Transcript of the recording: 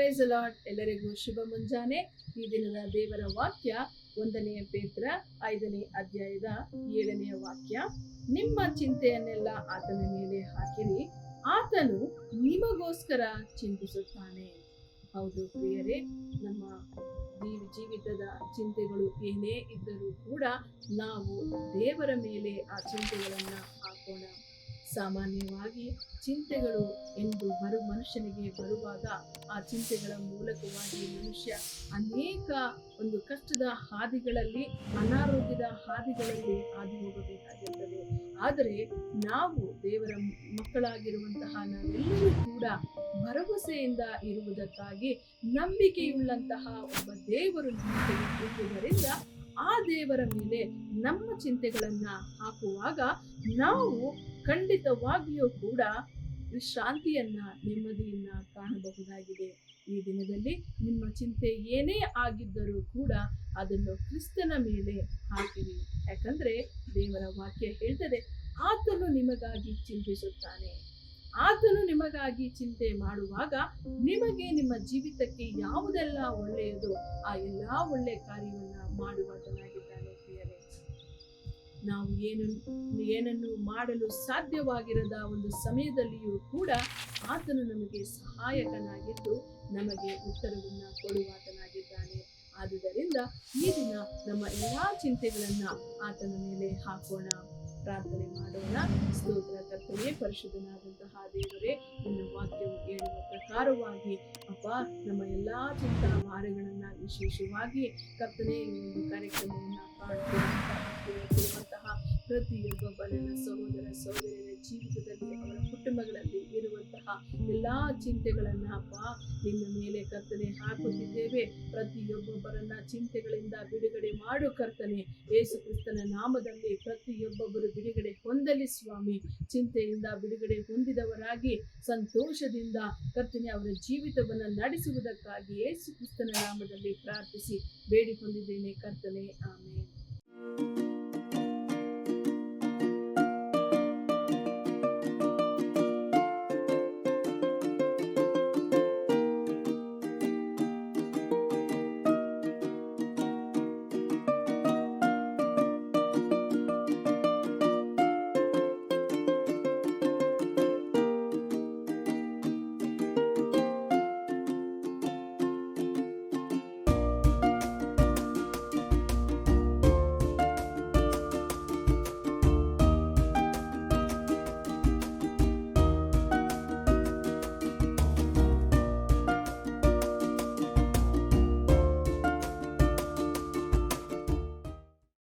Price the lord. ಎಲ್ಲರಿಗೂ ಶುಭ ಮುಂಜಾನೆ. ಈ ದಿನದ ದೇವರ ವಾಕ್ಯ 1 ಪೇತ್ರ 5ನೇ ಅಧ್ಯಾಯದ 7ನೇ ವಾಕ್ಯ. ನಿಮ್ಮ ಚಿಂತೆಯನ್ನೆಲ್ಲ ಆತನ ಮೇಲೆ ಹಾಕಿರಿ, ಆತನು ನಿಮಗೋಸ್ಕರ ಚಿಂತಿಸುತ್ತಾನೆ. ಹೌದು ಪ್ರಿಯರೇ, ನಮ್ಮ ಜೀವಿತದ ಚಿಂತೆಗಳು ಏನೇ ಇದ್ದರೂ ಕೂಡ ನಾವು ದೇವರ ಮೇಲೆ ಆ ಚಿಂತೆಗಳನ್ನ ಹಾಕೋಣ. ಸಾಮಾನ್ಯವಾಗಿ ಚಿಂತೆಗಳು ಎಂದು ಮನುಷ್ಯನಿಗೆ ಬರುವಾಗ ಆ ಚಿಂತೆಗಳ ಮೂಲಕವಾಗಿ ಮನುಷ್ಯ ಅನೇಕ ಒಂದು ಕಷ್ಟದ ಹಾದಿಗಳಲ್ಲಿ, ಅನಾರೋಗ್ಯದ ಹಾದಿಗಳಲ್ಲಿ ಹಾದು ಹೋಗಬೇಕಾಗಿರುತ್ತದೆ. ಆದರೆ ನಾವು ದೇವರ ಮಕ್ಕಳಾಗಿರುವಂತಹ ನಾವೆಲ್ಲರೂ ಕೂಡ ಭರವಸೆಯಿಂದ ಇರುವುದಕ್ಕಾಗಿ ನಂಬಿಕೆಯುಳ್ಳಂತಹ ಒಬ್ಬ ದೇವರು ನಮಗೆ ಇರುವುದರಿಂದ ಆ ದೇವರ ಮೇಲೆ ನಮ್ಮ ಚಿಂತೆಗಳನ್ನ ಹಾಕುವಾಗ ನಾವು ಖಂಡಿತವಾಗಿಯೂ ಕೂಡ ವಿಶ್ರಾಂತಿಯನ್ನ, ನೆಮ್ಮದಿಯನ್ನ ಕಾಣಬಹುದಾಗಿದೆ. ಈ ದಿನದಲ್ಲಿ ನಿಮ್ಮ ಚಿಂತೆ ಏನೇ ಆಗಿದ್ದರೂ ಕೂಡ ಅದನ್ನು ಕ್ರಿಸ್ತನ ಮೇಲೆ ಹಾಕಿರಿ. ಯಾಕಂದ್ರೆ ದೇವರ ವಾಕ್ಯ ಹೇಳ್ತದೆ, ಆತನು ನಿಮಗಾಗಿ ಚಿಂತಿಸುತ್ತಾನೆ. ಆತನು ನಿಮಗಾಗಿ ಚಿಂತೆ ಮಾಡುವಾಗ ನಿಮಗೆ ನಿಮ್ಮ ಜೀವಿತಕ್ಕೆ ಯಾವುದೆಲ್ಲ ಒಳ್ಳೆಯದು ಆ ಎಲ್ಲಾ ಒಳ್ಳೆ ಕಾರ್ಯವನ್ನ ಮಾಡುವಾತನಾಗಿದ್ದಾನೆ. ಪ್ರಿಯರೇ, ನಾವು ಏನನ್ನು ಮಾಡಲು ಸಾಧ್ಯವಾಗಿರದ ಒಂದು ಸಮಯದಲ್ಲಿಯೂ ಕೂಡ ಆತನು ನಮಗೆ ಸಹಾಯಕನಾಗಿದ್ದು ನಮಗೆ ಉತ್ತರವನ್ನ ಕೊಡುವಾತನಾಗಿದ್ದಾನೆ. ಆದುದರಿಂದ ಈ ದಿನ ನಮ್ಮ ಎಲ್ಲಾ ಚಿಂತೆಗಳನ್ನ ಆತನ ಮೇಲೆ ಹಾಕೋಣ. ಪ್ರಾರ್ಥನೆ ಮಾಡೋಣ. ಸ್ತೋತ್ರ ಕರ್ತನೇ, ಪರಿಶುದ್ಧನಾದಂತಹ ದೇವರೇ, ನಿನ್ನ ವಾಕ್ಯವು ಹೇಳುವ ಪ್ರಕಾರವಾಗಿ ಅಪ್ಪ, ನಮ್ಮ ಎಲ್ಲಾ ಚಿಂತಾ ಭಾರಗಳನ್ನ ವಿಶೇಷವಾಗಿ ಕರ್ತನೇ ಈ ಒಂದು ಕಾರ್ಯಕ್ರಮವನ್ನ ಕಾಣುವಂತಹ ಪ್ರತಿಯೊಬ್ಬ ನನ್ನ ಸಹೋದರ ಸಹೋದರಿಯರ ಜೀವಿತದಲ್ಲಿ, ಅವರ ಕುಟುಂಬಗಳಲ್ಲಿ ಇರುವಂತಹ ಎಲ್ಲಾ ಚಿಂತೆಗಳನ್ನ ಅಪ್ಪ ನಿನ್ನ ಮೇಲೆ ಕರ್ತನೆ ಹಾಕುತ್ತಿದ್ದೇವೆ. ಪ್ರತಿಯೊಬ್ಬೊಬ್ಬರನ್ನ ಚಿಂತೆಗಳಿಂದ ಬಿಡುಗಡೆ ಮಾಡು ಕರ್ತನೆ. ಯೇಸು ಕ್ರಿಸ್ತನ ನಾಮದಲ್ಲಿ ಪ್ರತಿಯೊಬ್ಬೊಬ್ಬರು ಬಿಡುಗಡೆ ಹೊಂದಲಿ ಸ್ವಾಮಿ. ಚಿಂತೆಯಿಂದ ಬಿಡುಗಡೆ ಹೊಂದಿದವರಾಗಿ ಸಂತೋಷದಿಂದ ಕರ್ತನೆ ಅವರ ಜೀವಿತವನ್ನು ನಡೆಸುವುದಕ್ಕಾಗಿ ಯೇಸು ಕ್ರಿಸ್ತನ ನಾಮದಲ್ಲಿ ಪ್ರಾರ್ಥಿಸಿ ಬೇಡಿಕೊಂಡಿದ್ದೇನೆ ಕರ್ತನೆ, ಆಮೆನ್.